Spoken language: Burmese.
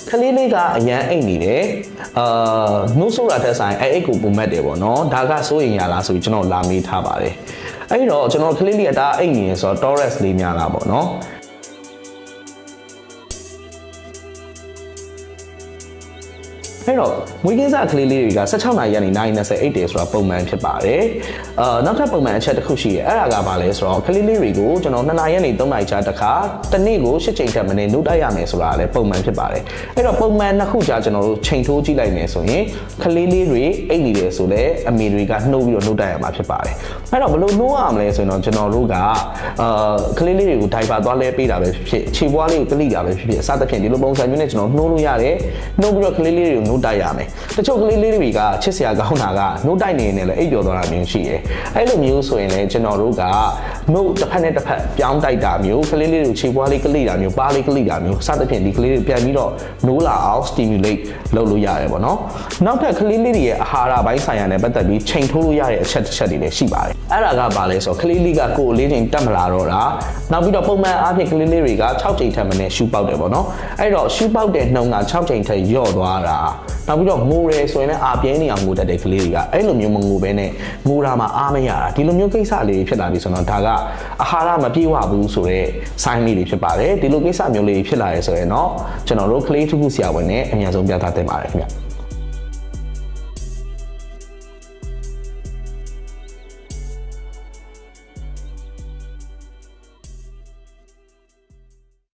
ခလေးလေးကအရန်အိတ်နေတယ်နှိုးဆိုတာတက်ဆိုင်အဲ့အိတ်ကိုပုံမှတ်တယ်ပေါ့နော်ဒါကစိုးရင်ရလားဆိုပြီးကျွန်တော်လာမေးထားပါတယ်အဲ့တော့ကျွန်တော်ခလေးလေးကဒါအိတ်နေရဆိုတော့ Taurus လေးများလားပေါ့နော်အဲ့တော့မွေးကင်းစကလေးလေးတွေက16နာရီကနေ9:28တယ်ဆိုတာပုံမှန်ဖြစ်ပါတယ်နောက်ထပ်ပုံမှန်အချက်တစ်ခုရှိရဲအဲ့ဒါကဘာလဲဆိုတော့ကလေးလေးတွေကိုကျွန်တော်2နာရီကနေ3နာရီကြာတစ်ခါတစ်နေ့ကို8ချိန်ထက်မနည်းနှုတ်တိုက်ရမယ်ဆိုတာလည်းပုံမှန်ဖြစ်ပါတယ်အဲ့တော့ပုံမှန်နှစ်ခုကြာကျွန်တော်တို့ချိန်ထိုးကြည့်လိုက်မယ်ဆိုရင်ကလေးလေးတွေအိတ်နေတယ်ဆိုလဲအမေတွေကနှုတ်ပြီးတော့နှုတ်တိုက်ရမှာဖြစ်ပါတယ်အဲ့တော့ဘယ်လိုနှိုးရမလဲဆိုရင်တော့ကျွန်တော်တို့ကကလေးလေးတွေကိုဒိုင်ပါသွားလဲပေးတာပဲဖြစ်ဖြစ်ခြေပွားလေးကိုကလိတာပဲဖြစ်ဖြစ်အစသဖြင့်ဒီလိုပုံစံမျိုးနဲ့ကျွန်တော်နှိုးလို့ရတယ်နှုတ်ပြီးတော့ကလေးလေးတွေကိုနှုတ်တိုက်ရမယ်တချို့ကလေးလေးတွေကချစ်စရာကောင်းတာကနှုတ်တိုက်နေနေလဲအိပ်ပျော်သွားတာမျိုးရှိတယ်အဲ့လိုမျိုးဆိုရင်လည်းကျွန်တော်တို့ကနှုတ်တစ်ဖက်နဲ့တစ်ဖက်ပြောင်းတိုက်တာမျိုးကလေးလေးတွေခြေပွားလေးကလိတာမျိုးပါးလေးကလိတာမျိုးစသဖြင့်ဒီကလေးတွေပြန်ပြီးတော့နှိုးလာအောင် stimulate လုပ်လို့ရတယ်ပေါ့နော်နောက်ထပ်ကလေးလေးတွေရဲ့အာဟာရပိုင်းဆိုင်ရာနဲ့ပတ်သက်ပြီးချိန်ထိုးလို့ရတဲ့အချက်တစ်ချက်တွေလည်းရှိပါတယ်အဲ့ဒါကဘာလဲဆိုတော့ကလေးလေးကကိုယ်လေးချိန်တက်မလာတော့တာနောက်ပြီးတော့ပုံမှန်အားဖြင့်ကလေးလေးတွေက6ချိန်ထက်မနည်းရှူပေါက်တယ်ပေါ့နော်အဲ့တော့ရှူပေါက်တဲ့နှုန်းက6ချိန်ထက်လျော့သွားတာနောက်ပြီးတော့ငိုရဲဆိုရင်လည်းအာပြင်းနေအောင်ငိုတတ်တဲ့ကလေးတွေကအဲ့လိုမျိုးမငိုဘဲနဲ့ငိုတာမှအားမရတာဒီလိုမျိုးကိစ္စလေးဖြစ်လာပြီဆိုတော့ဒါကအာဟာရမပြည့်ဝဘူးဆိုတော့ sign လေးတွေဖြစ်ပါတယ်ဒီလိုကိစ္စမျိုးလေးဖြစ်လာရဲဆိုရင်တော့ကျွန်တော်တို့ကလေးထုခုဆရာဝန်နဲ့အများဆုံးပြသသင့်ပါတယ်ခင်ဗျ